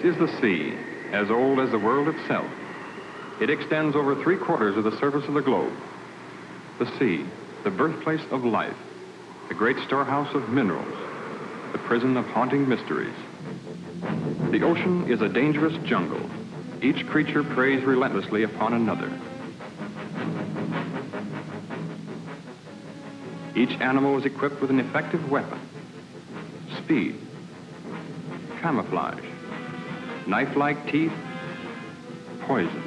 is the sea, as old as the world itself. It extends over 3/4 of the surface of the globe. The sea, the birthplace of life, the great storehouse of minerals, the prison of haunting mysteries. The ocean is a dangerous jungle. Each creature preys relentlessly upon another. Each animal is equipped with an effective weapon: speed, camouflage, knife-like teeth, poison.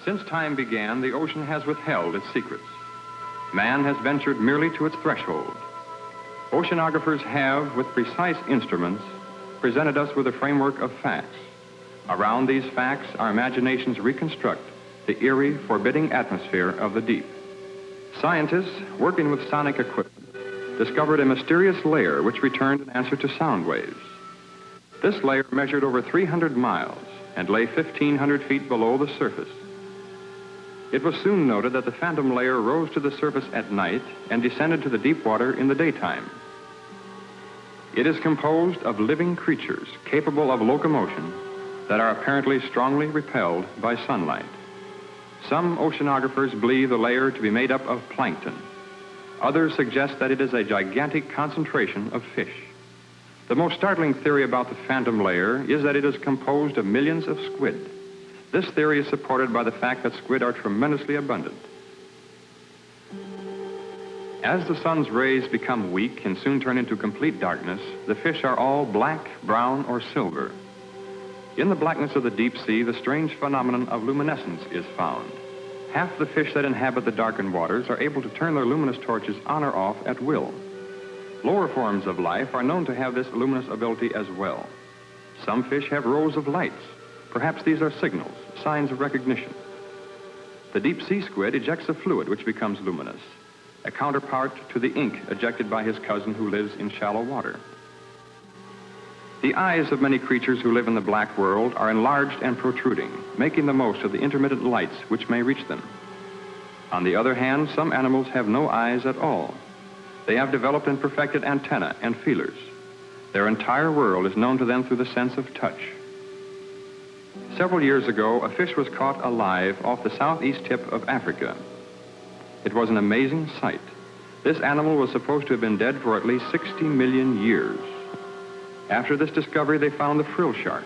Since time began, the ocean has withheld its secrets. Man has ventured merely to its threshold. Oceanographers have, with precise instruments, presented us with a framework of facts. Around these facts, our imaginations reconstruct the eerie, forbidding atmosphere of the deep. Scientists, working with sonic equipment, discovered a mysterious layer which returned an answer to sound waves. This layer measured over 300 miles and lay 1,500 feet below the surface. It was soon noted that the phantom layer rose to the surface at night and descended to the deep water in the daytime. It is composed of living creatures capable of locomotion that are apparently strongly repelled by sunlight. Some oceanographers believe the layer to be made up of plankton. Others suggest that it is a gigantic concentration of fish. The most startling theory about the phantom layer is that it is composed of millions of squid. This theory is supported by the fact that squid are tremendously abundant. As the sun's rays become weak and soon turn into complete darkness, the fish are all black, brown, or silver. In the blackness of the deep sea, the strange phenomenon of luminescence is found. Half the fish that inhabit the darkened waters are able to turn their luminous torches on or off at will. Lower forms of life are known to have this luminous ability as well. Some fish have rows of lights. Perhaps these are signals, signs of recognition. The deep sea squid ejects a fluid which becomes luminous, a counterpart to the ink ejected by his cousin who lives in shallow water. The eyes of many creatures who live in the black world are enlarged and protruding, making the most of the intermittent lights which may reach them. On the other hand, some animals have no eyes at all. They have developed and perfected antennae and feelers. Their entire world is known to them through the sense of touch. Several years ago, a fish was caught alive off the southeast tip of Africa. It was an amazing sight. This animal was supposed to have been dead for at least 60 million years. After this discovery, they found the frill shark.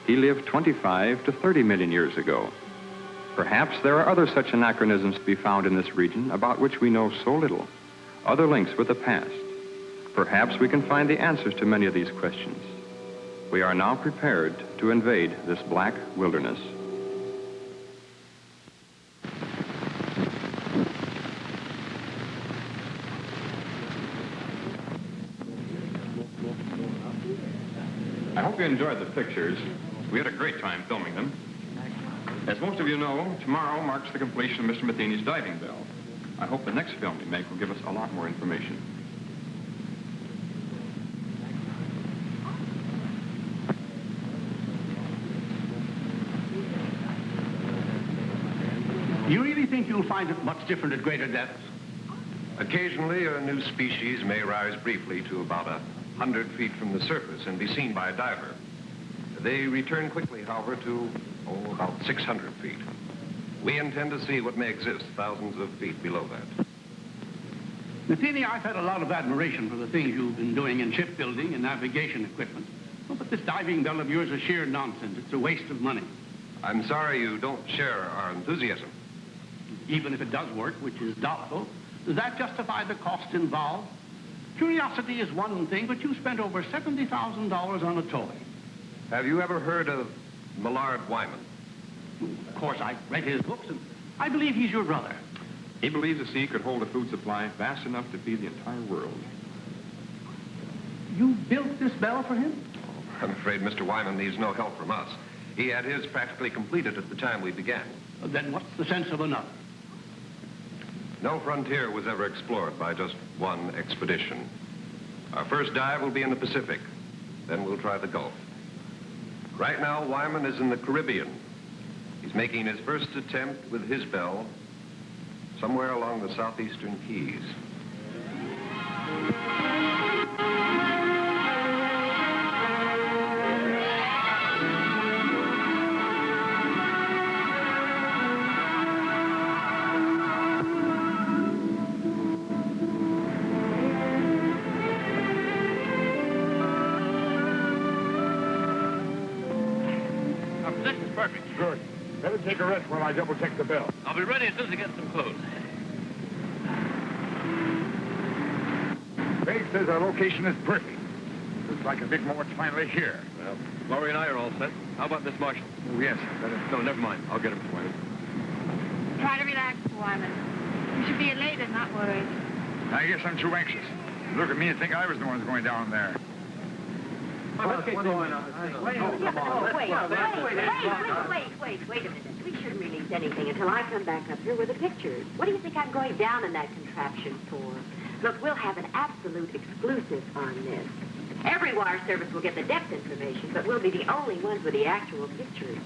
He lived 25 to 30 million years ago. Perhaps there are other such anachronisms to be found in this region about which we know so little, other links with the past. Perhaps we can find the answers to many of these questions. We are now prepared to invade this black wilderness. I hope you enjoyed the pictures. We had a great time filming them. As most of you know, tomorrow marks the completion of Mr. Matheny's diving bell. I hope the next film we make will give us a lot more information. You really think you'll find it much different at greater depths? Occasionally, a new species may rise briefly to about 100 feet from the surface and be seen by a diver. They return quickly, however, to, about 600 feet. We intend to see what may exist thousands of feet below that. Matheny, I've had a lot of admiration for the things you've been doing in shipbuilding and navigation equipment. Oh, but this diving bell of yours is sheer nonsense. It's a waste of money. I'm sorry you don't share our enthusiasm. Even if it does work, which is doubtful, does that justify the cost involved? Curiosity is one thing, but you spent over $70,000 on a toy. Have you ever heard of Millard Wyman? Of course, I read his books, and I believe he's your brother. He believes the sea could hold a food supply vast enough to feed the entire world. You built this bell for him? I'm afraid Mr. Wyman needs no help from us. He had his practically completed at the time we began. Then what's the sense of another? No frontier was ever explored by just one expedition. Our first dive will be in the Pacific. Then we'll try the Gulf. Right now, Wyman is in the Caribbean. He's making his first attempt with his bell somewhere along the southeastern Keys. Good. Better take a rest while I double-check the bell. I'll be ready as soon as I get some clothes. Craig says our location is perfect. Looks like a big moment's finally here. Well, Laurie and I are all set. How about Miss Marshall? Oh, yes. No, never mind. I'll get him for you. Try to relax, Wyman. You should be elated, not worried. I guess I'm too anxious. Look at me and think I was the one who's going down there. Wait a minute. We shouldn't release anything until I come back up here with the pictures. What do you think I'm going down in that contraption for? Look, we'll have an absolute exclusive on this. Every wire service will get the depth information, but we'll be the only ones with the actual pictures.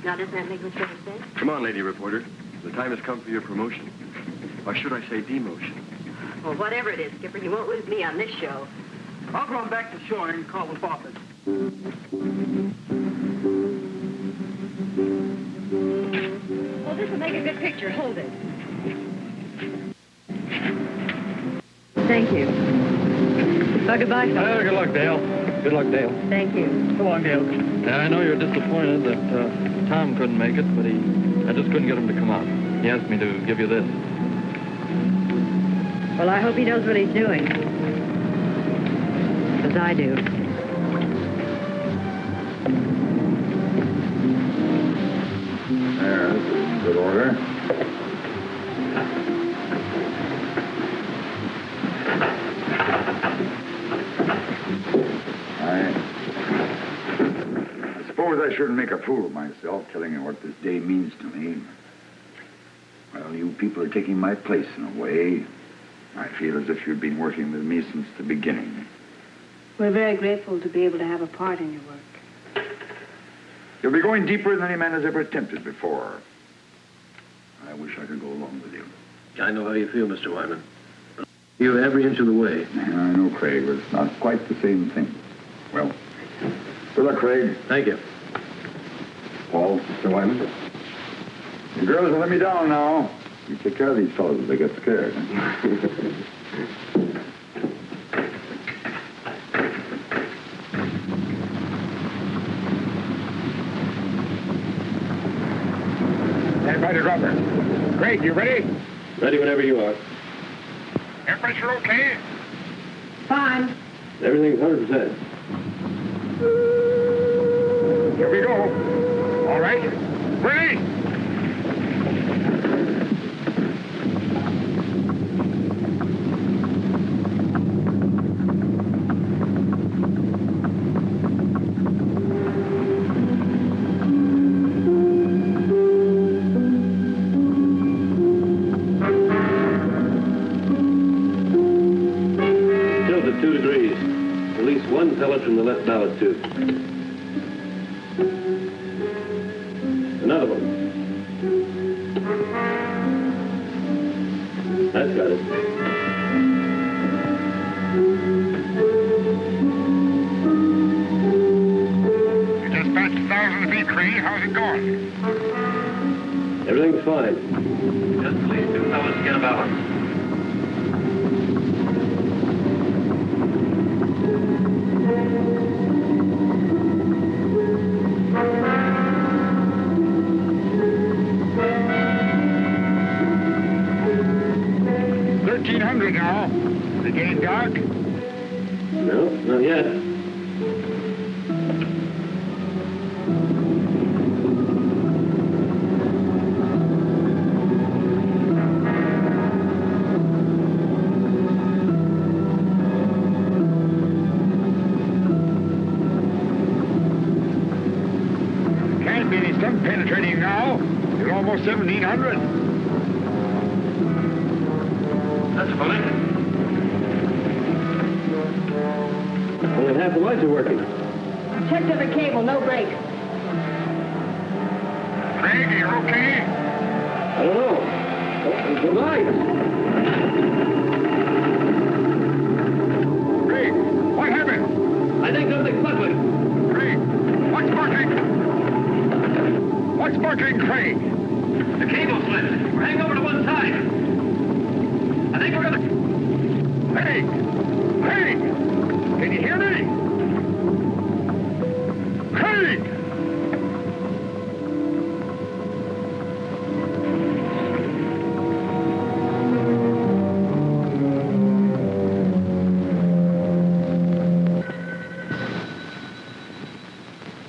Now, doesn't that make much better sense? Come on, lady reporter. The time has come for your promotion. Or should I say demotion? Well, whatever it is, Skipper, you won't lose me on this show. I'll go on back to shore and call the office. Well, this will make a good picture. Hold it. Thank you. Well, goodbye, fellas. Good luck, Dale. Good luck, Dale. Thank you. So long, Dale. Yeah, I know you're disappointed that Tom couldn't make it, but I just couldn't get him to come out. He asked me to give you this. Well, I hope he knows what he's doing. As I do. There, that's in good order. I suppose I shouldn't make a fool of myself telling you what this day means to me. Well, you people are taking my place in a way. I feel as if you've been working with me since the beginning. We're very grateful to be able to have a part in your work. You'll be going deeper than any man has ever attempted before. I wish I could go along with you. I know how you feel, Mr. Wyman. You every inch of the way. I know, Craig, but it's not quite the same thing. Well, good luck, Craig. Thank you. Paul, Mr. Wyman. You girls will let me down now. You take care of these fellows if they get scared. Stand by the rubber. Craig, you ready? Ready whenever you are. Air pressure okay? Fine. Everything's 100%. Here we go. All right. Ready? Tilt at 2 degrees. Release one pellet from the left ballast tube. Another one. That's got it. You just passed 1,000 feet, Craig. How's it going? Everything's fine. Just please two fellas get a balance. $1,300 now. it getting dark? No, not yet. Can't be any sun penetrating now. It's almost 1700. That's funny. Only half the lights are working. Checked every cable, no breaks. Craig, you okay? I don't know. Oh, the lights. Craig, what happened? I think something's buckling. Craig, what's sparkling? What's sparkling, Craig? The cable slipped. We're hanging over to one side. I think we're gonna... Craig! Craig! Can you hear me? Craig!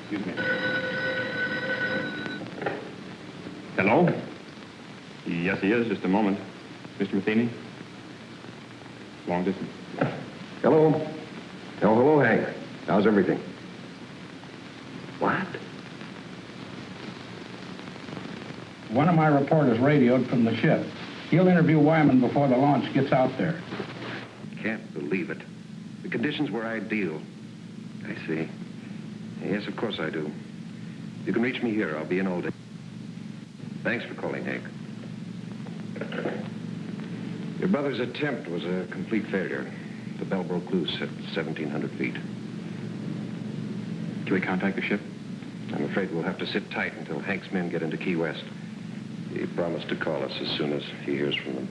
Excuse me. Hello? Yes, he is. Just a moment. Mr. Matheny? Long distance. Hello. Oh, hello, Hank. How's everything? What? One of my reporters radioed from the ship. He'll interview Wyman before the launch gets out there. Can't believe it. The conditions were ideal. I see. Yes, of course I do. You can reach me here. I'll be in all day. Thanks for calling, Hank. Your brother's attempt was a complete failure. The bell broke loose at 1,700 feet. Can we contact the ship? I'm afraid we'll have to sit tight until Hank's men get into Key West. He promised to call us as soon as he hears from them.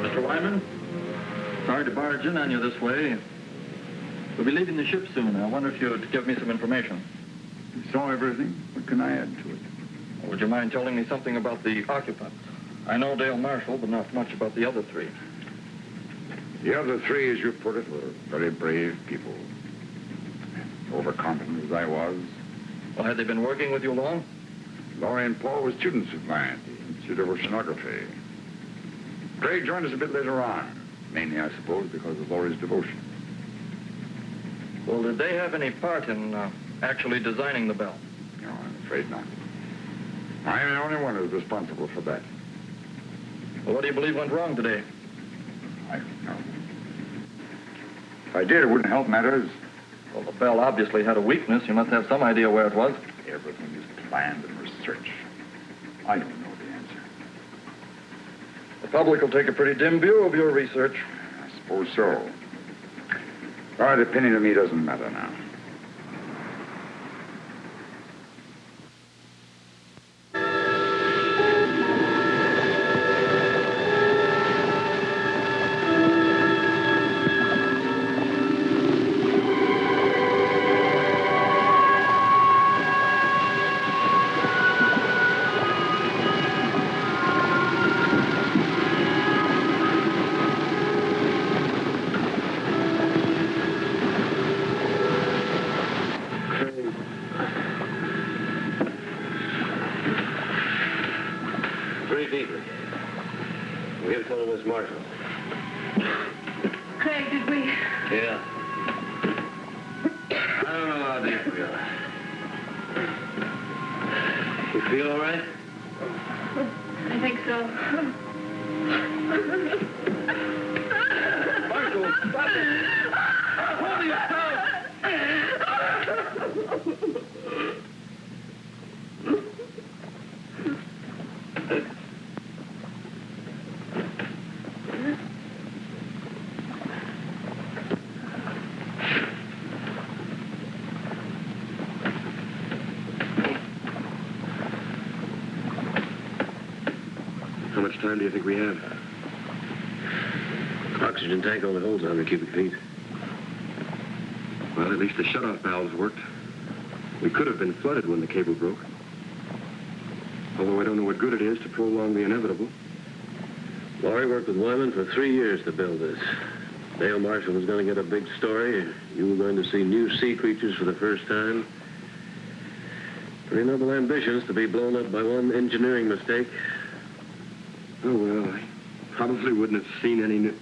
Mr. Wyman, sorry to barge in on you this way. We'll be leaving the ship soon. I wonder if you'd give me some information. I saw everything. What can I add to it? Would you mind telling me something about the occupants? I know Dale Marshall, but not much about the other three. The other three, as you put it, were very brave people. Overconfident as I was. Well, had they been working with you long? Laurie and Paul were students of mine at the Institute of Oceanography. Craig joined us a bit later on, mainly, I suppose, because of Laurie's devotion. Well, did they have any part in actually designing the bell? No, I'm afraid not. I'm the only one who's responsible for that. Well, what do you believe went wrong today? I don't know. If I did, it wouldn't help matters. Well, the bell obviously had a weakness. You must have some idea where it was. Everything is planned and researched. I don't know the answer. The public will take a pretty dim view of your research. I suppose so. But a penny to me doesn't matter now. Craig, did we? Yeah. I don't know how deep we are. You feel all right? I think so. Marshall, stop it! Hold yourself! How much time do you think we have? Oxygen tank only holds 100 cubic feet. Well, at least the shut-off valves worked. We could have been flooded when the cable broke. Although I don't know what good it is to prolong the inevitable. Laurie worked with Wyman for 3 years to build this. Dale Marshall was going to get a big story. You were going to see new sea creatures for the first time. Pretty noble ambitions to be blown up by one engineering mistake. Oh, well, I probably wouldn't have seen any new...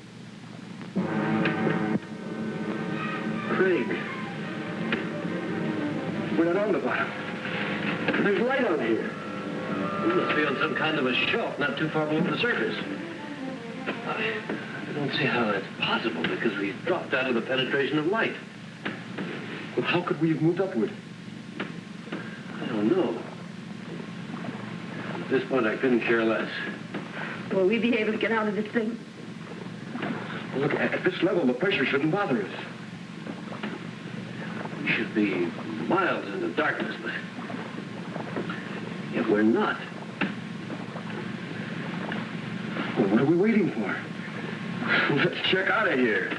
Craig. We're not on the bottom. There's light on here. We must be on some kind of a shelf not too far below the surface. I don't see how that's possible because we dropped out of the penetration of light. Well, how could we have moved upward? I don't know. At this point, I couldn't care less. Will we be able to get out of this thing? Well, look, at this level, the pressure shouldn't bother us. We should be miles in the darkness, but yet we're not. Well, what are we waiting for? Let's check out of here.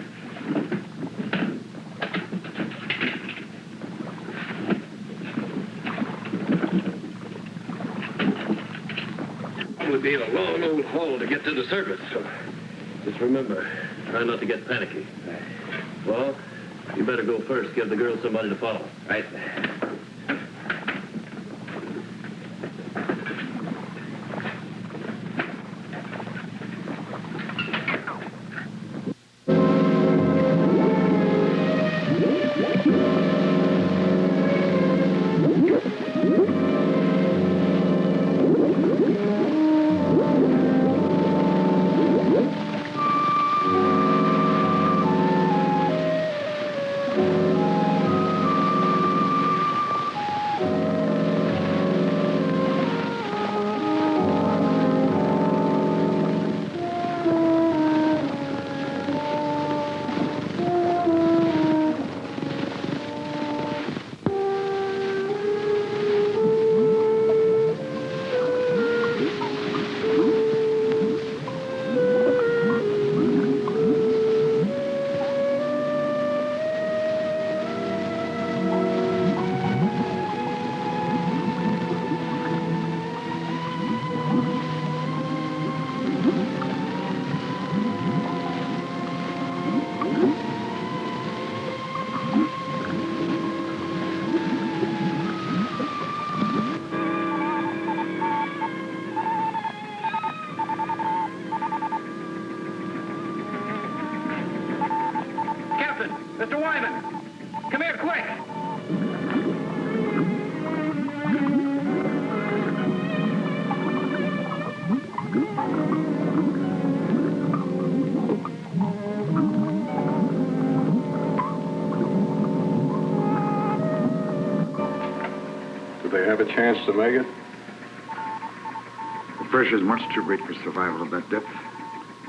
It would be a long old haul to get to the surface. So just remember, try not to get panicky. Well, you better go first. Give the girl somebody to follow. Right. Mr. Wyman! Come here, quick! Do they have a chance to make it? The pressure's much too great for survival at that depth.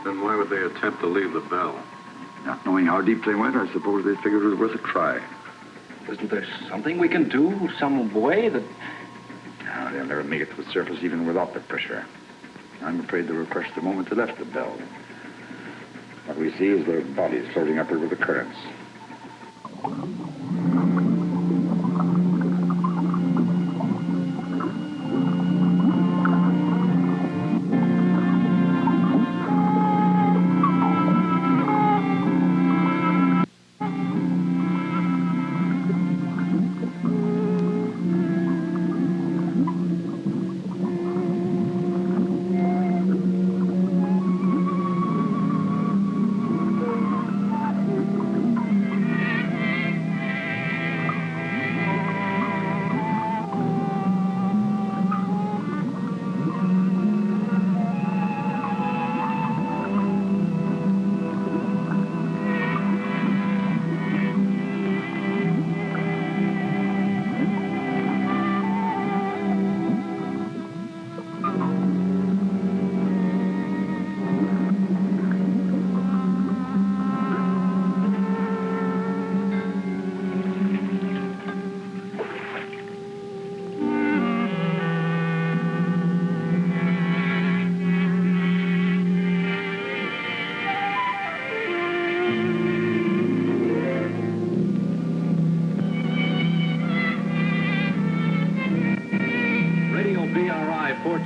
Then why would they attempt to leave the bell? Not knowing how deep they went, I suppose they figured it was worth a try. Isn't there something we can do? Some way that... No, they'll never make it to the surface even without the pressure. I'm afraid they were crushed the moment they left the bell. What we see is their bodies floating upward with the currents.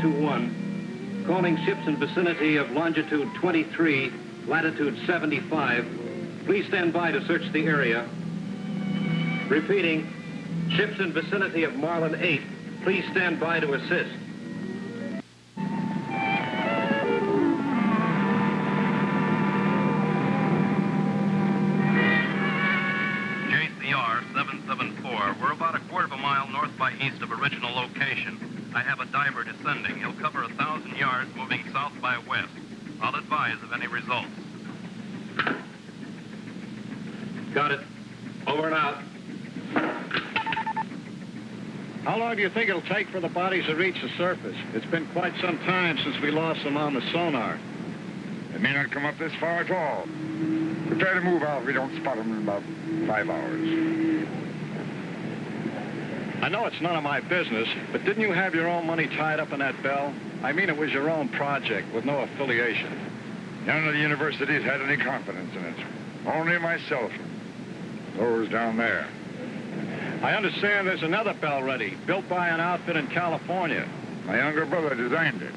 421, calling ships in vicinity of longitude 23, latitude 75. Please stand by to search the area. Repeating, ships in vicinity of Marlin 8, please stand by to assist. JCR 774. We're about a quarter of a mile north by east of original location. I have a diver descending. He'll cover 1,000 yards moving south by west. I'll advise of any results. Got it. Over and out. How long do you think it'll take for the bodies to reach the surface? It's been quite some time since we lost them on the sonar. They may not come up this far at all. We try to move out if we don't spot them in about 5 hours. I know it's none of my business, but didn't you have your own money tied up in that bell? I mean, it was your own project with no affiliation. None of the universities had any confidence in it. Only myself. Those down there. I understand there's another bell ready, built by an outfit in California. My younger brother designed it.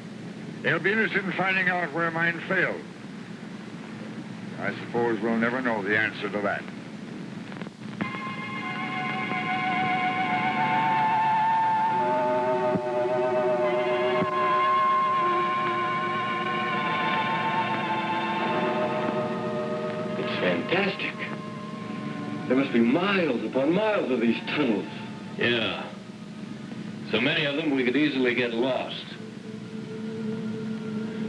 He'll be interested in finding out where mine failed. I suppose we'll never know the answer to that. It's fantastic. There must be miles upon miles of these tunnels. Yeah. So many of them we could easily get lost.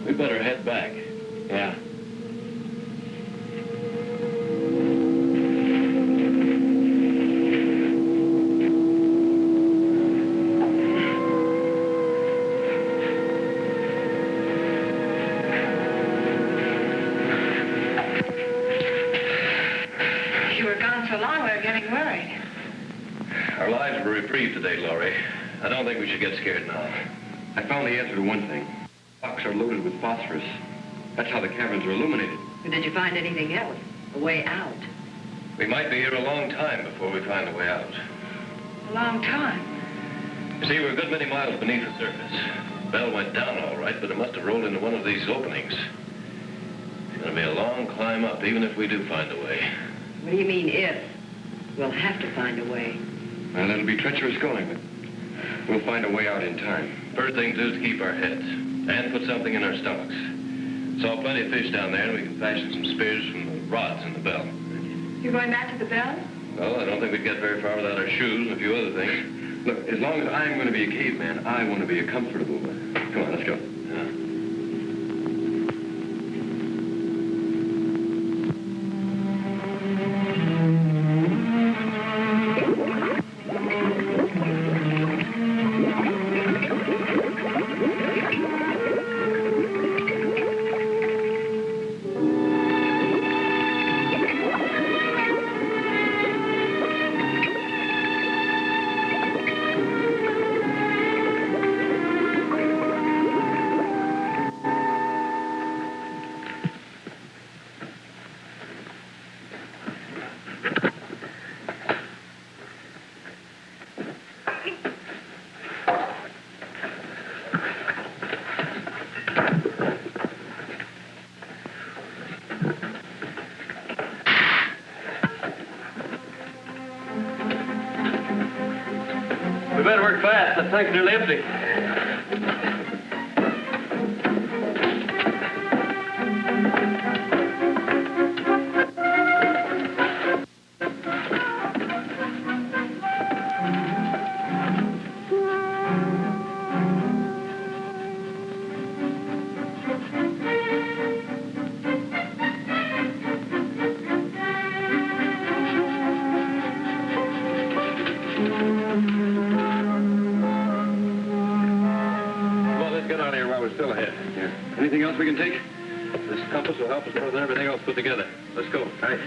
We better head back. Yeah. Our lives were reprieved today, Laurie. I don't think we should get scared now. I found the answer to one thing. Rocks are loaded with phosphorus. That's how the caverns are illuminated. Did you find anything else? A way out? We might be here a long time before we find a way out. A long time? You see, we're a good many miles beneath the surface. Bell went down all right, but it must have rolled into one of these openings. It's going to be a long climb up, even if we do find a way. What do you mean, if? We'll have to find a way. Well, it'll be treacherous going, but we'll find a way out in time. First thing to do is keep our heads and put something in our stomachs. Saw plenty of fish down there, and we can fashion some spears from the rods in the bell. You're going back to the bell? Well, I don't think we'd get very far without our shoes and a few other things. Look, as long as I'm going to be a caveman, I want to be a comfortable one. Come on, let's go. We better work fast. That tank's nearly empty. Still ahead. Yeah. Anything else we can take? This compass will help us more than everything else put together. Let's go. All right.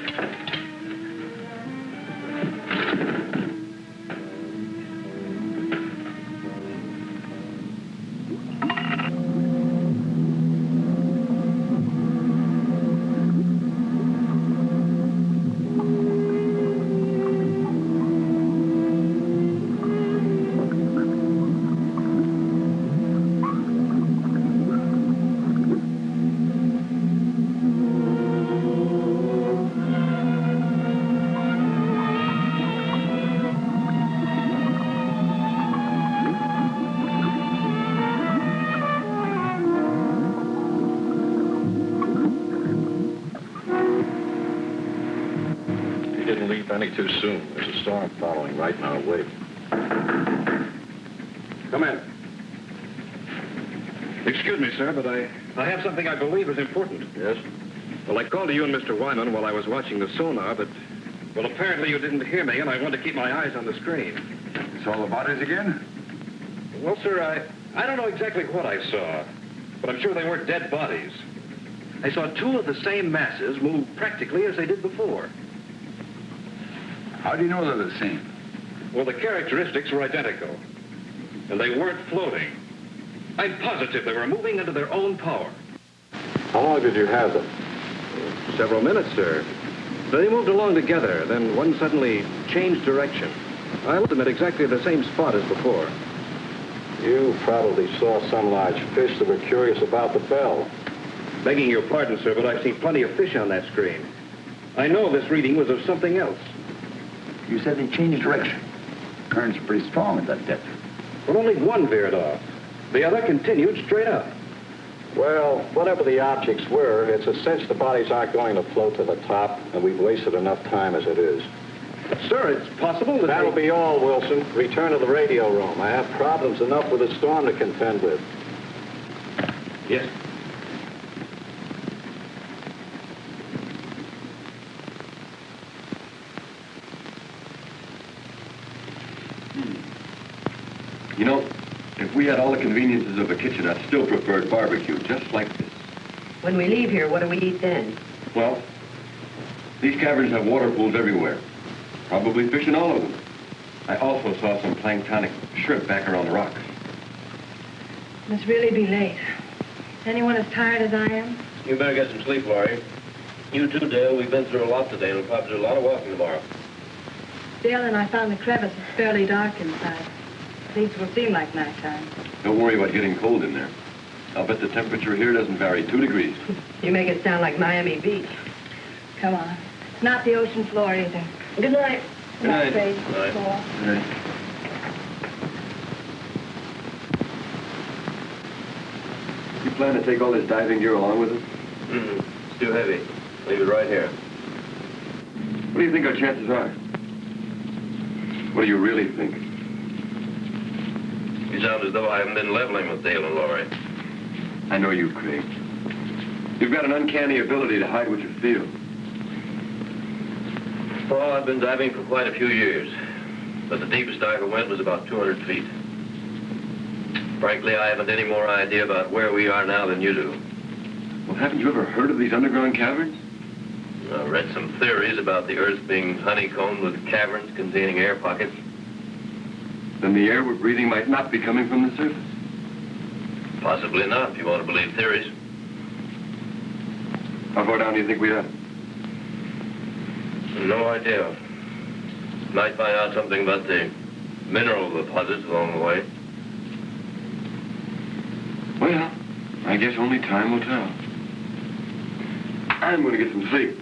We didn't leave any too soon. There's a storm following right in our wake. Come in. Excuse me, sir, but I have something I believe is important. Yes? Well, I called to you and Mr. Wyman while I was watching the sonar, but, well, apparently you didn't hear me, and I wanted to keep my eyes on the screen. Saw the bodies again? Well, sir, I don't know exactly what I saw, but I'm sure they weren't dead bodies. I saw two of the same masses move practically as they did before. How do you know they're the same? Well, the characteristics were identical, and they weren't floating. I'm positive they were moving under their own power. How long did you have them? Several minutes, sir. They moved along together, then one suddenly changed direction. I left them at exactly the same spot as before. You probably saw some large fish that were curious about the bell. Begging your pardon, sir, but I've seen plenty of fish on that screen. I know this reading was of something else. You said they changed direction. Currents are pretty strong at that depth. But only one veered off. The other continued straight up. Well, whatever the objects were, it's a cinch the bodies aren't going to float to the top, and we've wasted enough time as it is. Sir, it's possible that That'll be all, Wilson. Return to the radio room. I have problems enough with the storm to contend with. Yes. You know, if we had all the conveniences of a kitchen, I'd still prefer barbecue, just like this. When we leave here, what do we eat then? Well, these caverns have water pools everywhere. Probably fish in all of them. I also saw some planktonic shrimp back around the rocks. Must really be late. Anyone as tired as I am? You better get some sleep, Laurie. You too, Dale. We've been through a lot today, and we'll probably do a lot of walking tomorrow. Dale and I found the crevice is fairly dark inside. At least it will seem like nighttime. Don't worry about getting cold in there. I'll bet the temperature here doesn't vary 2 degrees. You make it sound like Miami Beach. Come on. It's not the ocean floor either. Good night. Good night. Good Good night. You plan to take all this diving gear along with us? It's too heavy. Leave it right here. What do you think our chances are? What do you really think? You sound as though I haven't been leveling with Dale and Laurie. I know you, Craig. You've got an uncanny ability to hide what you feel. Well, I've been diving for quite a few years, but the deepest I ever went was about 200 feet. Frankly, I haven't any more idea about where we are now than you do. Well, haven't you ever heard of these underground caverns? I've read some theories about the Earth being honeycombed with caverns containing air pockets. Then the air we're breathing might not be coming from the surface. Possibly not, if you want to believe theories. How far down do you think we are? No idea. Might find out something about the mineral deposits along the way. Well, I guess only time will tell. I'm going to get some sleep.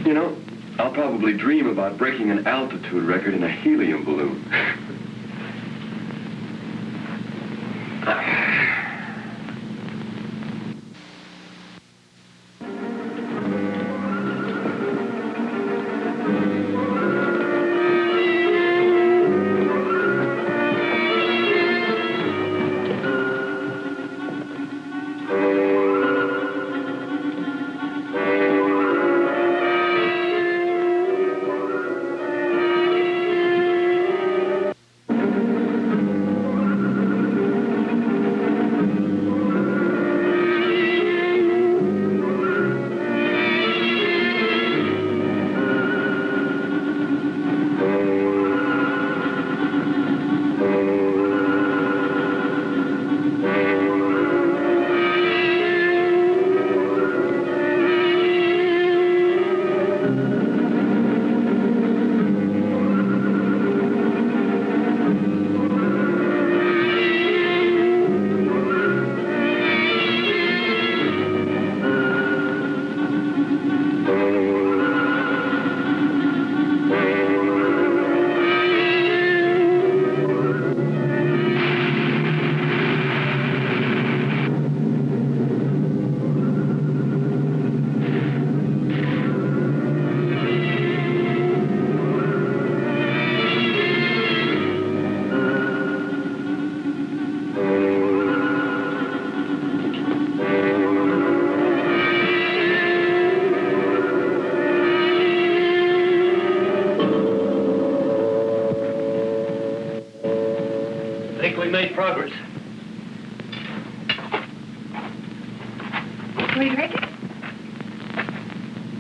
You know, I'll probably dream about breaking an altitude record in a helium balloon.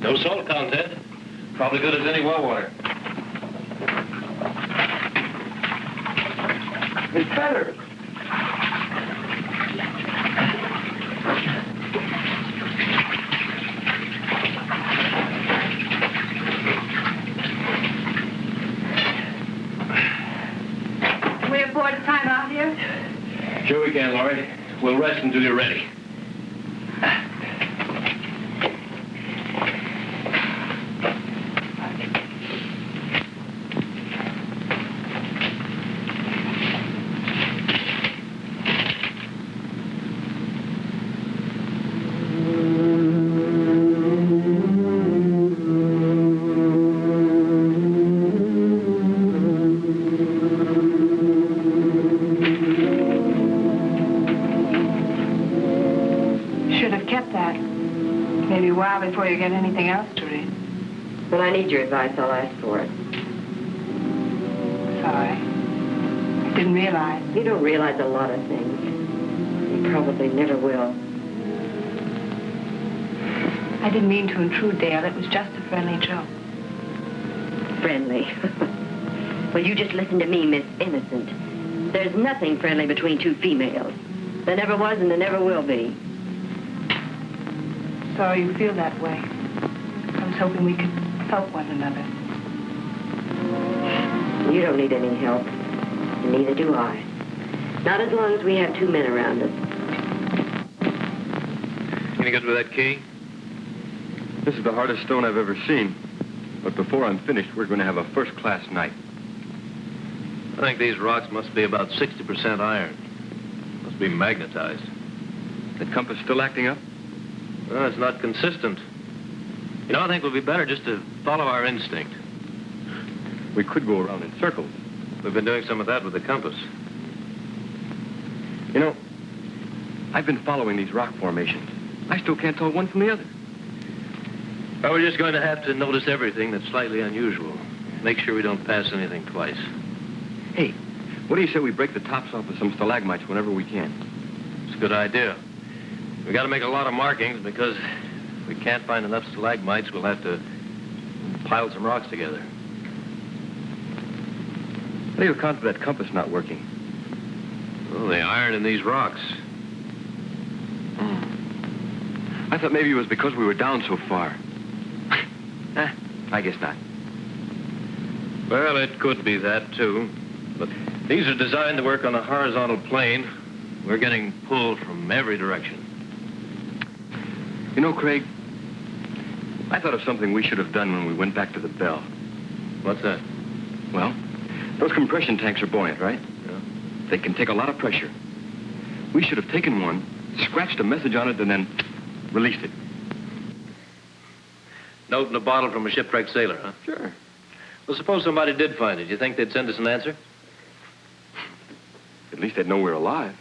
No salt content. Probably good as any well water. It's better. Can we afford a time out here? Sure we can, Laurie. We'll rest until you're ready. Before you get anything else to read. When I need your advice, I'll ask for it. Sorry. I didn't realize. You don't realize a lot of things. You probably never will. I didn't mean to intrude, Dale. It was just a friendly joke. Friendly? Well, you just listen to me, Miss Innocent. There's nothing friendly between two females. There never was and there never will be. Sorry you feel that way. I was hoping we could help one another. You don't need any help. And neither do I. Not as long as we have two men around us. Any good with that key? This is the hardest stone I've ever seen. But before I'm finished, we're going to have a first-class night. I think these rocks must be about 60% iron. Must be magnetized. The compass still acting up? Well, it's not consistent. You know, I think it would be better just to follow our instinct. We could go around in circles. We've been doing some of that with the compass. You know, I've been following these rock formations. I still can't tell one from the other. Well, we're just going to have to notice everything that's slightly unusual. Make sure we don't pass anything twice. Hey, what do you say we break the tops off of some stalagmites whenever we can? It's a good idea. We got to make a lot of markings because if we can't find enough stalagmites, we'll have to pile some rocks together. How do you account for that compass not working? Well, the iron in these rocks. I thought maybe it was because we were down so far. I guess not. Well, it could be that, too. But these are designed to work on a horizontal plane. We're getting pulled from every direction. You know, Craig, I thought of something we should have done when we went back to the bell. What's that? Well, those compression tanks are buoyant, right? Yeah. They can take a lot of pressure. We should have taken one, scratched a message on it, and then released it. Note in a bottle from a shipwrecked sailor, huh? Sure. Well, suppose somebody did find it. You think they'd send us an answer? At least they'd know we're alive.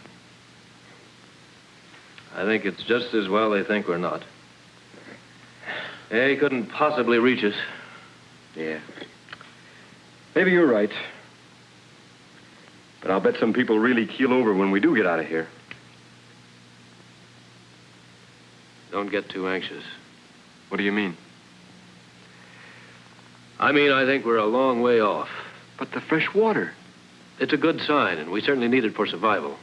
I think it's just as well they think we're not. They couldn't possibly reach us. Yeah. Maybe you're right. But I'll bet some people really keel over when we do get out of here. Don't get too anxious. What do you mean? I mean, I think we're a long way off. But the fresh water. It's a good sign, and we certainly need it for survival.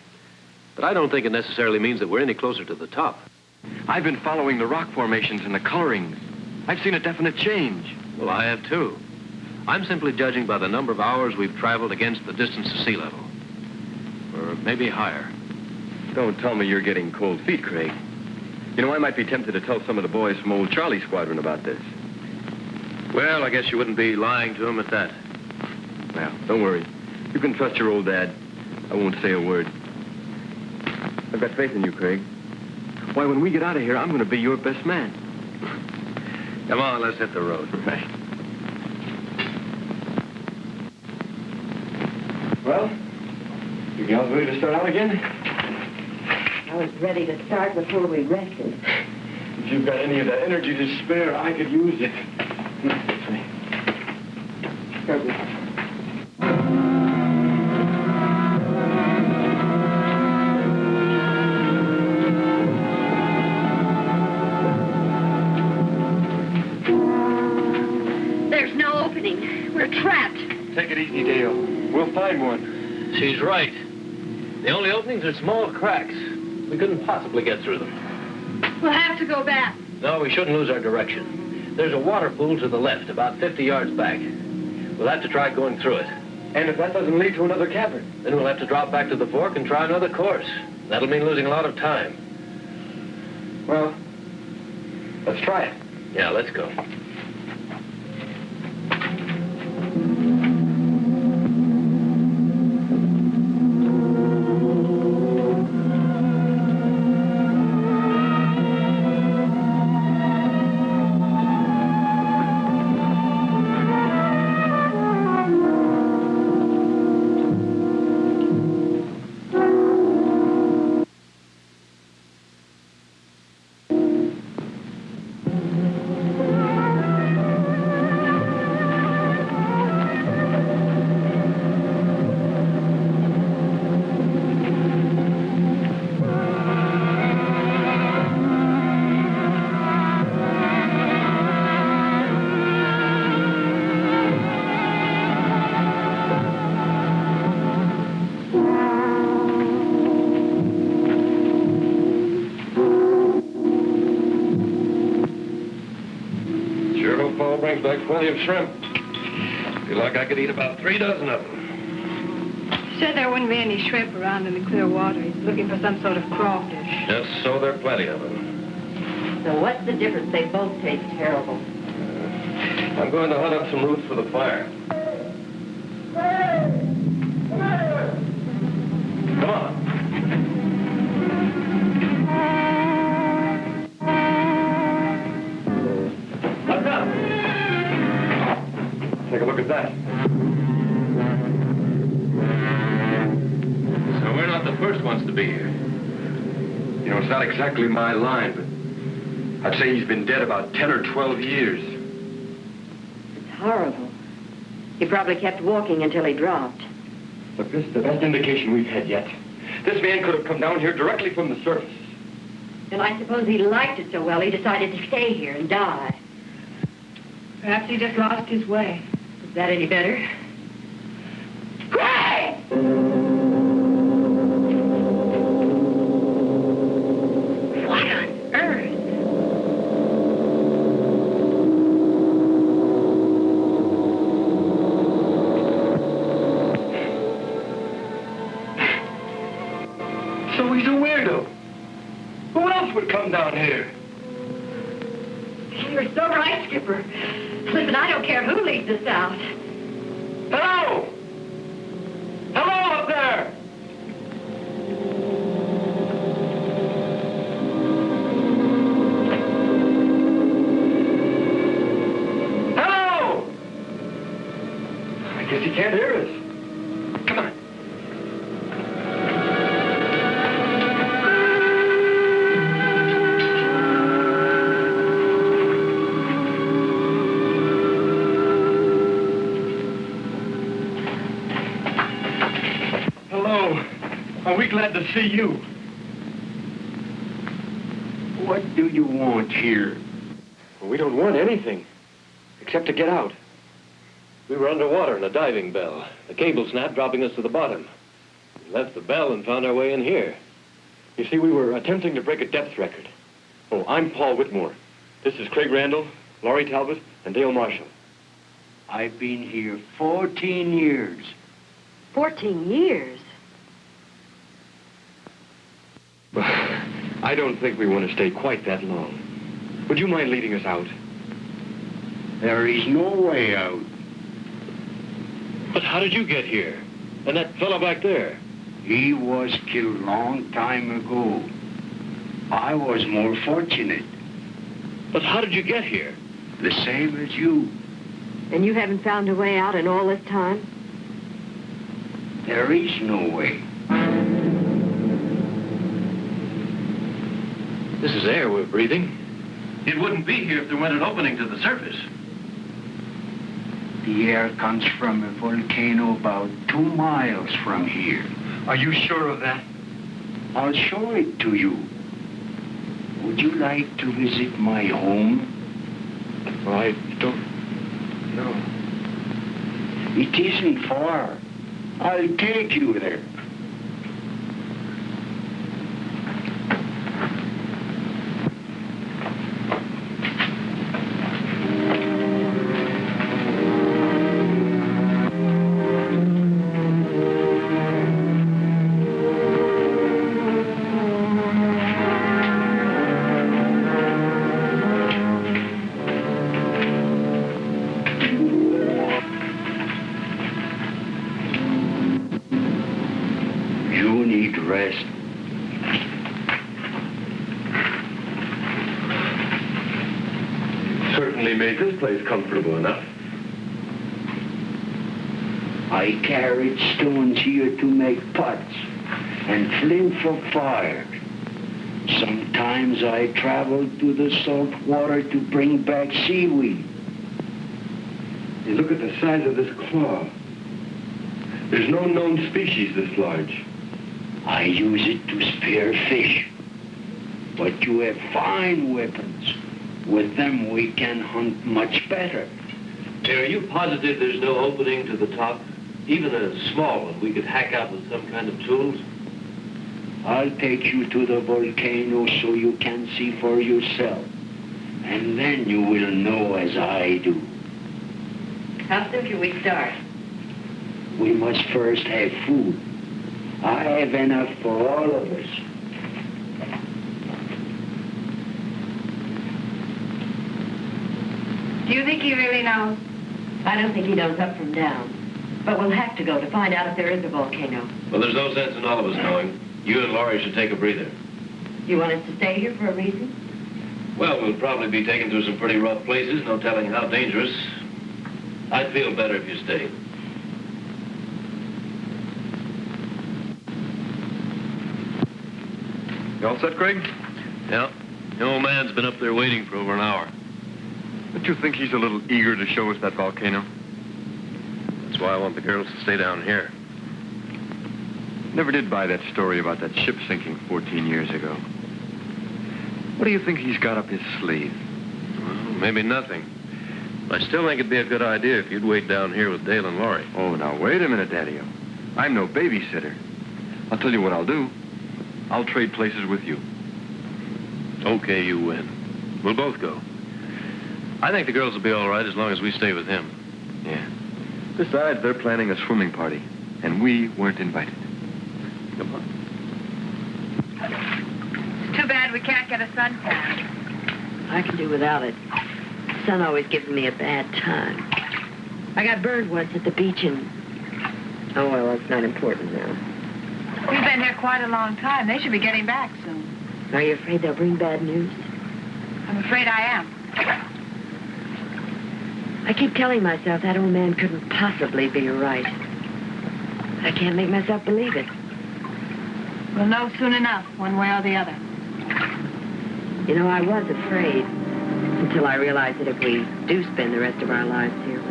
But I don't think it necessarily means that we're any closer to the top. I've been following the rock formations and the colorings. I've seen a definite change. Well, I have too. I'm simply judging by the number of hours we've traveled against the distance to sea level. Or maybe higher. Don't tell me you're getting cold feet, Craig. You know, I might be tempted to tell some of the boys from old Charlie's squadron about this. Well, I guess you wouldn't be lying to them at that. Well, don't worry. You can trust your old dad. I won't say a word. I've got faith in you, Craig. Why, when we get out of here, I'm going to be your best man. Come on, let's hit the road. Right. Well, you gals ready to start out again? I was ready to start before we rested. If you've got any of that energy to spare, I could use it. That's me. Start with We're trapped. Take it easy, Dale. We'll find one. She's right. The only openings are small cracks. We couldn't possibly get through them. We'll have to go back. No, we shouldn't lose our direction. There's a water pool to the left, about 50 yards back. We'll have to try going through it. And if that doesn't lead to another cavern? Then we'll have to drop back to the fork and try another course. That'll mean losing a lot of time. Well, let's try it. Yeah, let's go. Like plenty of shrimp. Feel like I could eat about 3 dozen of them. Said there wouldn't be any shrimp around in the clear water. He's looking for some sort of crawfish. Just so there are plenty of them. So what's the difference? They both taste terrible. I'm going to hunt up some roots for the fire. Come on. Take a look at that. So we're not the first ones to be here. You know, it's not exactly my line, but I'd say he's been dead about 10 or 12 years. It's horrible. He probably kept walking until he dropped. Look, this is the best indication we've had yet. This man could have come down here directly from the surface. And I suppose he liked it so well he decided to stay here and die. Perhaps he just lost his way. Is that any better? Craig! What on earth? So he's a weirdo. Who else would come down here? You're so right, Skipper. Listen, I don't care who leads us out. Hello! Hello up there! Hello! I guess he can't hear us. Come on. Are we glad to see you? What do you want here? Well, we don't want anything, except to get out. We were underwater in a diving bell. The cable snapped, dropping us to the bottom. We left the bell and found our way in here. You see, we were attempting to break a depth record. Oh, I'm Paul Whitmore. This is Craig Randall, Laurie Talbot, and Dale Marshall. I've been here 14 years. 14 years? I don't think we want to stay quite that long. Would you mind leading us out? There is no way out. But how did you get here? And that fellow back there? He was killed long time ago. I was more fortunate. But how did you get here? The same as you. And you haven't found a way out in all this time? There is no way. This is air we're breathing. It wouldn't be here if there weren't an opening to the surface. The air comes from a volcano about 2 miles from here. Are you sure of that? I'll show it to you. Would you like to visit my home? Well, I don't know. It isn't far. I'll take you there. Comfortable enough. I carried stones here to make pots and flint for fire. Sometimes I traveled to the salt water to bring back seaweed. You look at the size of this claw. There's no known species this large. I use it to spear fish. But you have fine weapons. With them, we can hunt much better. Hey, are you positive there's no opening to the top? Even a small one we could hack out with some kind of tools? I'll take you to the volcano so you can see for yourself. And then you will know as I do. How soon can we start? We must first have food. I have enough for all of us. Do you think he really knows? I don't think he knows up from down. But we'll have to go to find out if there is a volcano. Well, there's no sense in all of us knowing. You and Laurie should take a breather. You want us to stay here for a reason? Well, we'll probably be taken through some pretty rough places, no telling how dangerous. I'd feel better if you stayed. You all set, Craig? Yeah. The old man's been up there waiting for over an hour. Don't you think he's a little eager to show us that volcano? That's why I want the girls to stay down here. Never did buy that story about that ship sinking 14 years ago. What do you think he's got up his sleeve? Well, maybe nothing. I still think it'd be a good idea if you'd wait down here with Dale and Laurie. Oh, now, wait a minute, Daddy-O. I'm no babysitter. I'll tell you what I'll do. I'll trade places with you. Okay, you win. We'll both go. I think the girls will be all right as long as we stay with him. Yeah. Besides, they're planning a swimming party, and we weren't invited. Come on. It's too bad we can't get a suntan. I can do without it. The sun always gives me a bad time. I got burned once at the beach and... Oh, well, that's not important now. We've been here quite a long time. They should be getting back soon. Are you afraid they'll bring bad news? I'm afraid I am. I keep telling myself that old man couldn't possibly be right. I can't make myself believe it. We'll know soon enough, one way or the other. You know, I was afraid until I realized that if we do spend the rest of our lives here,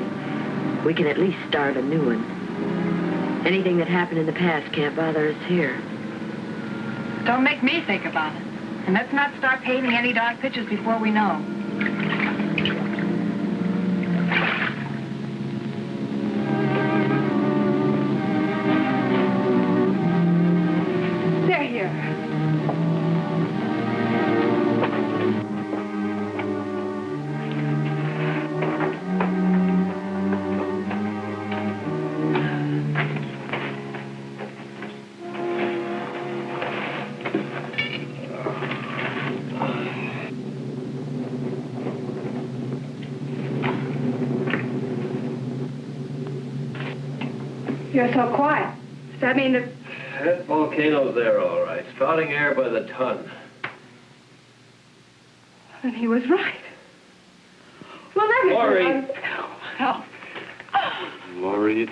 we can at least start a new one. Anything that happened in the past can't bother us here. Don't make me think about it. And let's not start painting any dark pictures before we know. They're here. You're so quiet. Does that mean that... That volcano's there, all right. Spouting air by the ton. Then he was right. Well, let me... Laurie! Help. Laurie,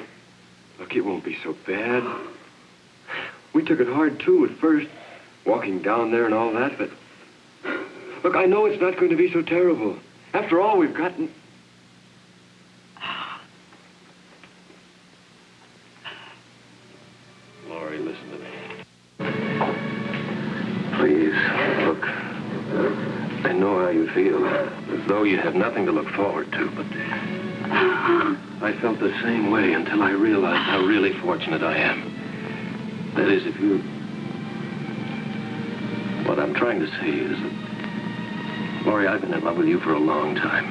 look, it won't be so bad. We took it hard, too, at first. Walking down there and all that, but... Look, I know it's not going to be so terrible. After all, we've gotten... Laurie, listen to me. Please, look. I know how you feel. As though you have nothing to look forward to, but I felt the same way until I realized how really fortunate I am. That is, if you... What I'm trying to say is that, Laurie, I've been in love with you for a long time.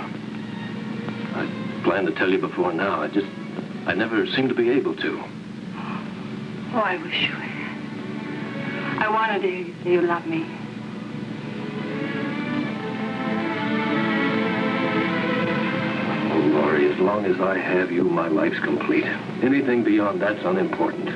I planned to tell you before now. I never seemed to be able to. Oh, I wish you had. I wanted to hear you say you love me. Oh, Laurie, as long as I have you, my life's complete. Anything beyond that's unimportant.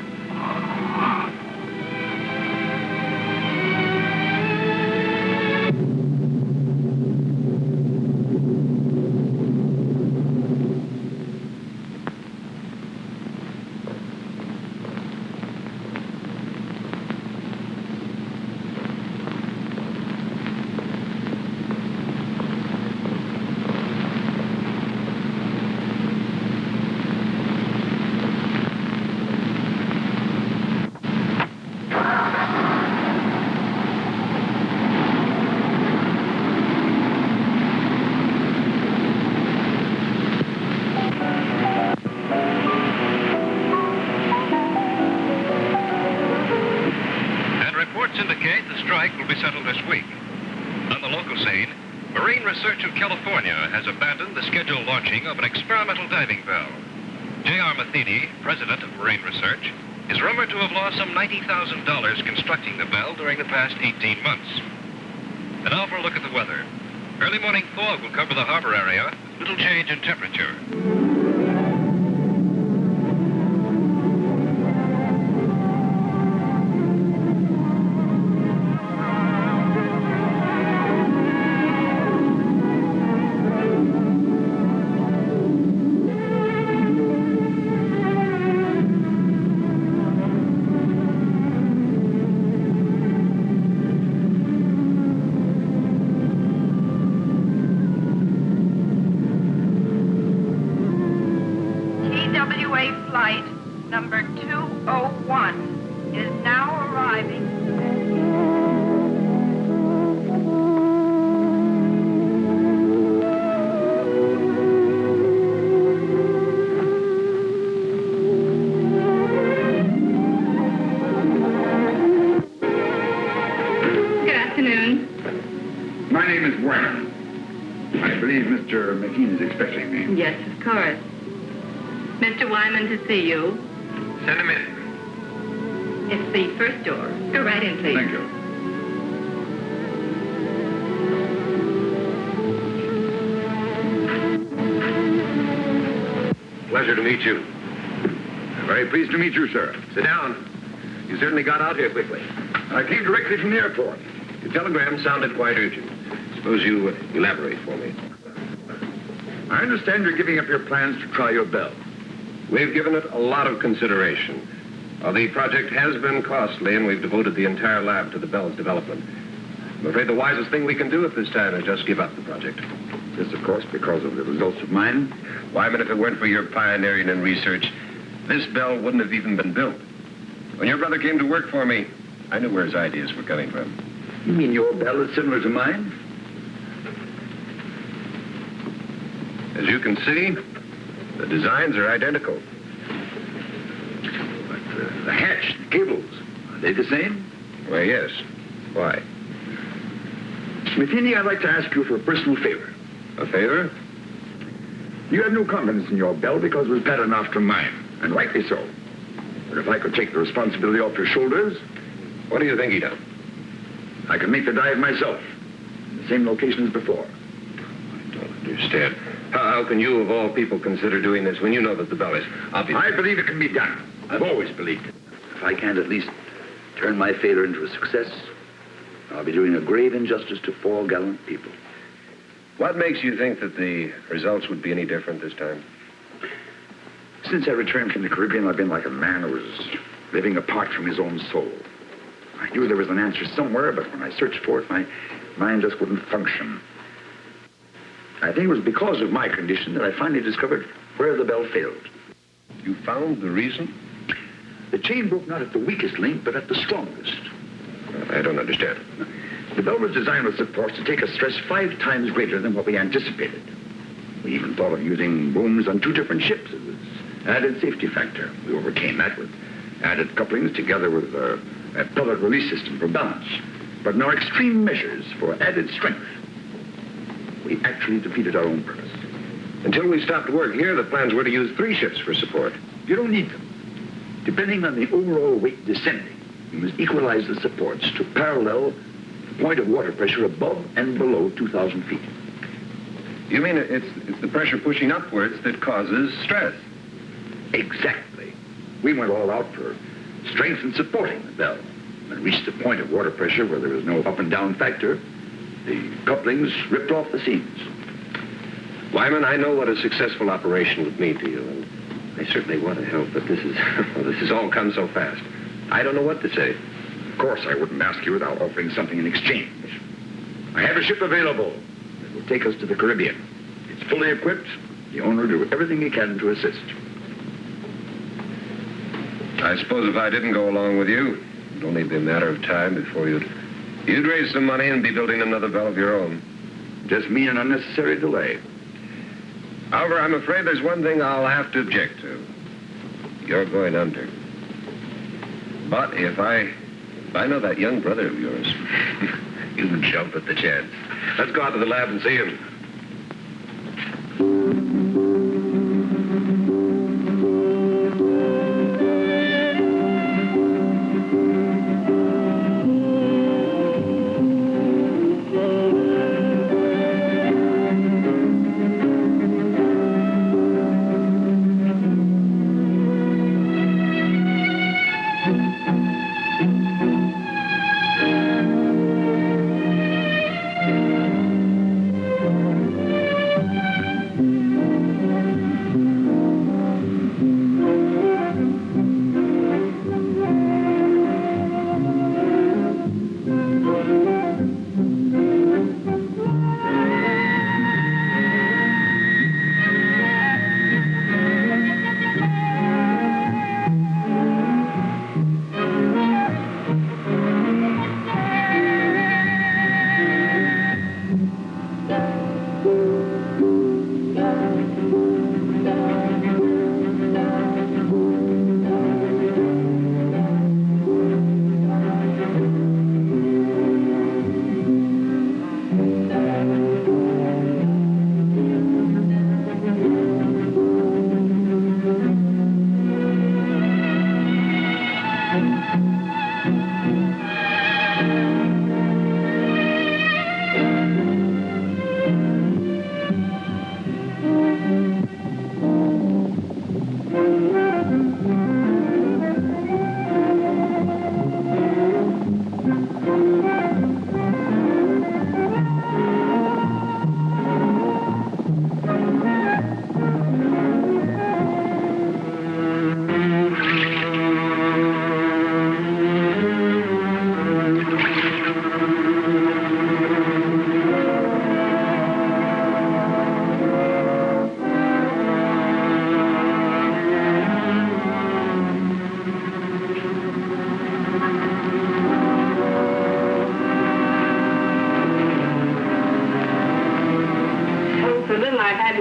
Of an experimental diving bell. J.R. Matheny, president of Marine Research, is rumored to have lost some $90,000 constructing the bell during the past 18 months. And now for a look at the weather. Early morning fog will cover the harbor area, little change in temperature. Flight number 201 is now arriving. Good afternoon. My name is Wyman. I believe Mr. McKean is expecting me. Yes, of course. Mr. Wyman to see you. Send him in. It's the first door. Go right in, please. Thank you. Pleasure to meet you. Very pleased to meet you, sir. Sit down. You certainly got out here quickly. I came directly from the airport. Your telegram sounded quite urgent. Suppose you elaborate for me. I understand you're giving up your plans to try your bell. We've given it a lot of consideration. The project has been costly, and we've devoted the entire lab to the bell's development. I'm afraid the wisest thing we can do at this time is just give up the project. This, of course, because of the results of mine. Wyman, if it weren't for your pioneering and research, this bell wouldn't have even been built. When your brother came to work for me, I knew where his ideas were coming from. You mean your bell is similar to mine? As you can see, the designs are identical. But the hatch, the cables, are they the same? Why, yes. Why? Matheny, I'd like to ask you for a personal favor. A favor? You have no confidence in your bell because it was patterned after mine, and rightly so. But if I could take the responsibility off your shoulders... What do you think he done? I could make the dive myself, in the same location as before. I don't understand. How can you, of all people, consider doing this when you know that the bell is obvious? I believe it can be done. I've always believed it. If I can't at least turn my failure into a success, I'll be doing a grave injustice to 4 gallant people. What makes you think that the results would be any different this time? Since I returned from the Caribbean, I've been like a man who was living apart from his own soul. I knew there was an answer somewhere, but when I searched for it, my mind just wouldn't function. I think it was because of my condition that I finally discovered where the bell failed. You found the reason? The chain broke not at the weakest link, but at the strongest. I don't understand. The bell was designed with, of course, to take a stress 5 times greater than what we anticipated. We even thought of using booms on 2 different ships. It was added safety factor. We overcame that with added couplings together with a pellet release system for balance. But in our extreme measures for added strength, we actually defeated our own purpose. Until we stopped work here, the plans were to use 3 ships for support. You don't need them. Depending on the overall weight descending, you must equalize the supports to parallel the point of water pressure above and below 2,000 feet. You mean it's the pressure pushing upwards that causes stress? Exactly. We went all out for strength and supporting the bell. When it reached the point of water pressure where there was no up and down factor, the couplings ripped off the seams. Wyman, I know what a successful operation would mean to you, and I certainly want to help, but this has all come so fast. I don't know what to say. Of course, I wouldn't ask you without offering something in exchange. I have a ship available that will take us to the Caribbean. It's fully equipped. The owner will do everything he can to assist. I suppose if I didn't go along with you, it'd only be a matter of time before you'd raise some money and be building another bell of your own. Just mean an unnecessary delay. However, I'm afraid there's one thing I'll have to object to. You're going under. But if I know that young brother of yours, you can jump at the chance. Let's go out to the lab and see him.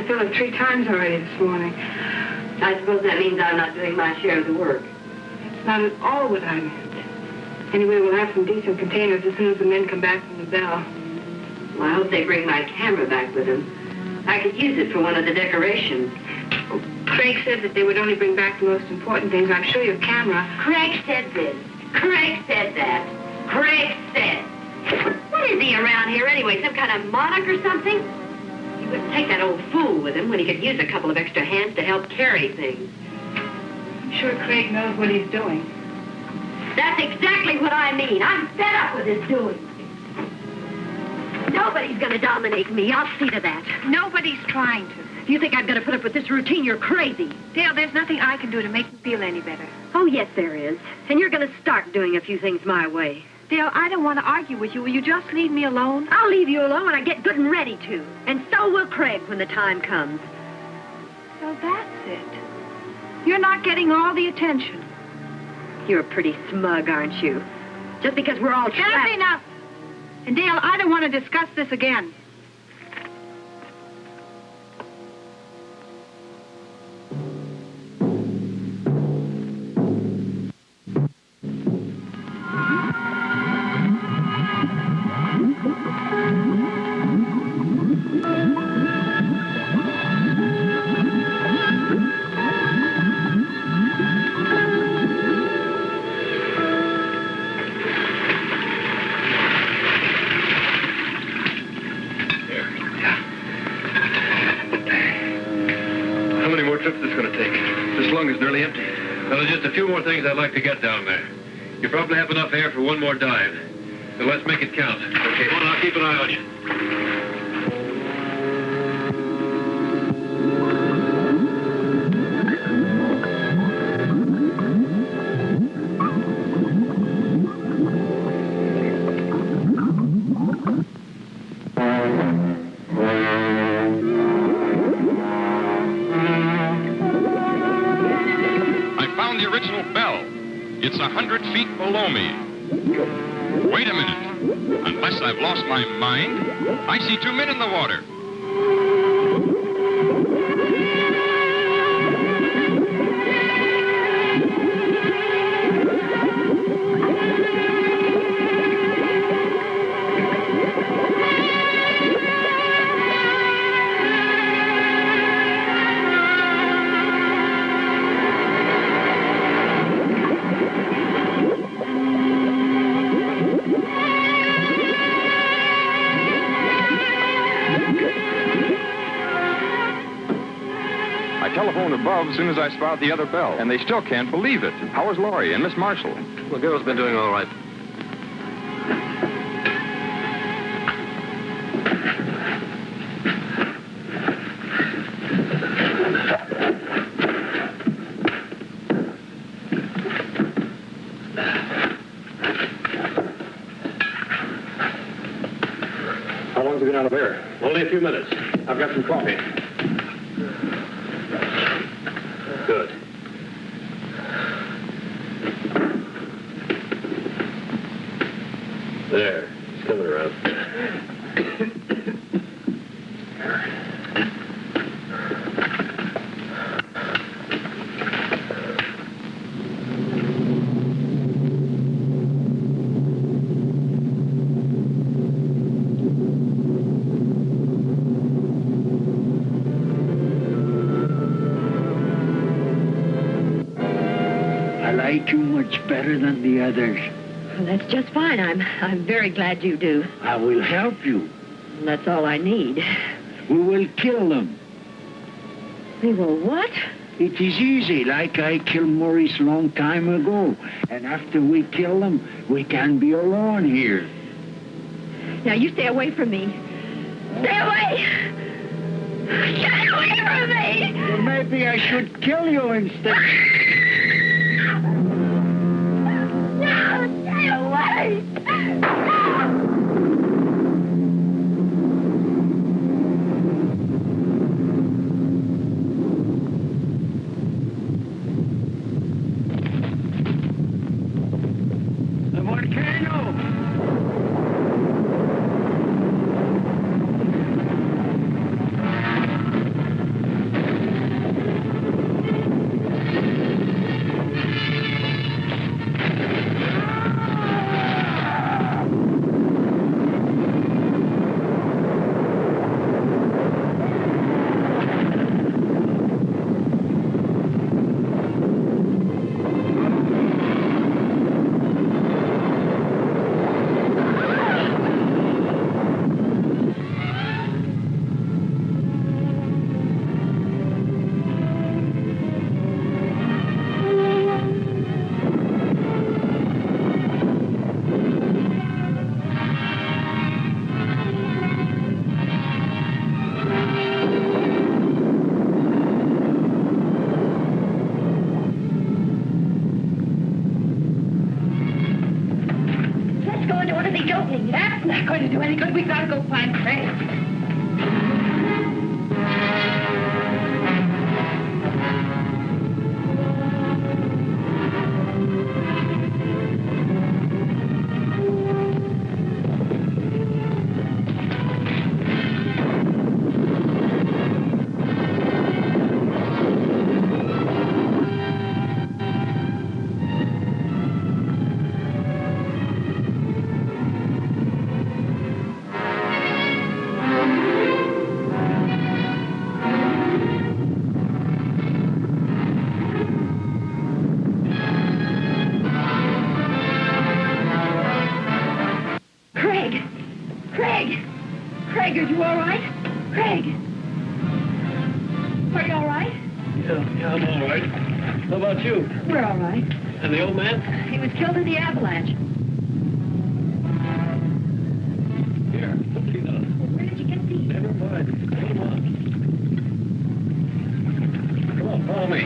Fill it 3 times already this morning. I suppose that means I'm not doing my share of the work. That's not at all what I meant. Anyway, we'll have some decent containers as soon as the men come back from the bell. Well, I hope they bring my camera back with them. I could use it for one of the decorations. Oh, Craig said that they would only bring back the most important things. I'm sure your camera... Craig said this. Craig said that. Craig said. What is he around here anyway? Some kind of monarch or something? He wouldn't take that old fool with him when he could use a couple of extra hands to help carry things. I'm sure Craig knows what he's doing. That's exactly what I mean. I'm fed up with his doing. Nobody's going to dominate me. I'll see to that. Nobody's trying to. If you think I'm going to put up with this routine, you're crazy. Dale, there's nothing I can do to make you feel any better. Oh, yes, there is. And you're going to start doing a few things my way. Dale, I don't want to argue with you. Will you just leave me alone? I'll leave you alone when I get good and ready to. And so will Craig when the time comes. So that's it. You're not getting all the attention. You're pretty smug, aren't you? Just because we're all trapped. That's enough. And Dale, I don't want to discuss this again. trip's this going to take? This lung is nearly empty. Well, there's just a few more things I'd like to get down there. You probably have enough air for one more dive. So let's make it count. Okay. Come on, I'll keep an eye on you. It's 100 feet below me. Wait a minute. Unless I've lost my mind, I see 2 men in the water. Above as soon as I spot the other bell, and they still can't believe it. How is Laurie and Miss Marshall? The girl's been doing all right. How long's it been out of there? Only a few minutes. I've got some coffee. Good. There. He's coming around. You much better than the others. Well, that's just fine. I'm very glad you do. I will help you. That's all I need. We will kill them. We will what? It is easy, like I killed Maurice long time ago. And after we kill them, we can be alone here. Now, you stay away from me. Stay away! Stay away from me! Well, maybe I should kill you instead. Stay away! The volcano! That's not going to do any good. We've got to go find Craig. Craig, are you all right? Craig! Are you all right? Yeah, I'm all right. How about you? We're all right. And the old man? He was killed in the avalanche. Here, clean up. Where did you get these? Never mind. Put them on. Come on, follow me.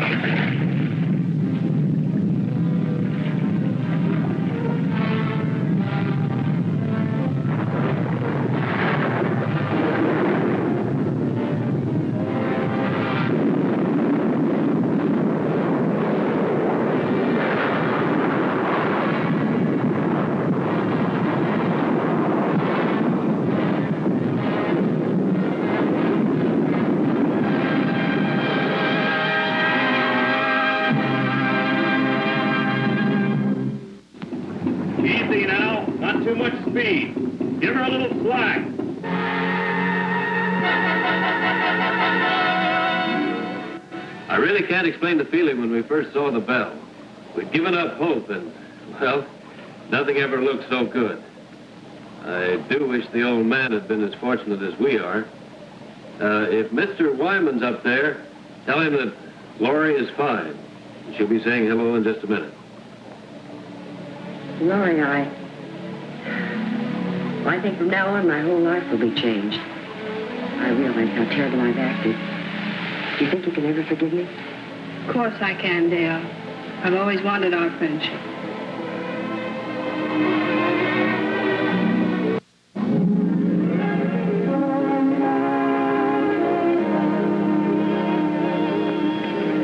Easy now. Not too much speed. Give her a little slack. I really can't explain the feeling when we first saw the bell. We'd given up hope and, well, nothing ever looked so good. I do wish the old man had been as fortunate as we are. If Mr. Wyman's up there, tell him that Laurie is fine. She'll be saying hello in just a minute. Laurie, I think from now on my whole life will be changed. I realize how terrible I've acted. Do you think you can ever forgive me? Of course I can, Dale. I've always wanted our friendship.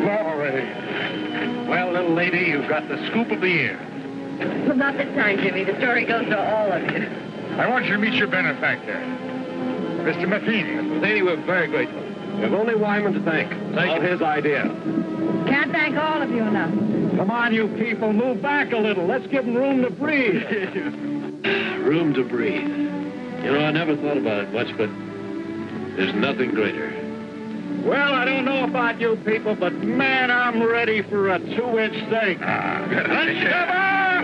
Laurie. Well, little lady, you've got the scoop of the year. Well, not this time, Jimmy. The story goes to all of you. I want you to meet your benefactor, Mr. Matheny. Matheny, we're very grateful. We have only Wyman to thank. All his idea. Can't thank all of you enough. Come on, you people, move back a little. Let's give them room to breathe. Room to breathe. You know, I never thought about it much, but there's nothing greater. Well, I don't know about you people, but man, I'm ready for a 2-inch steak. Let's have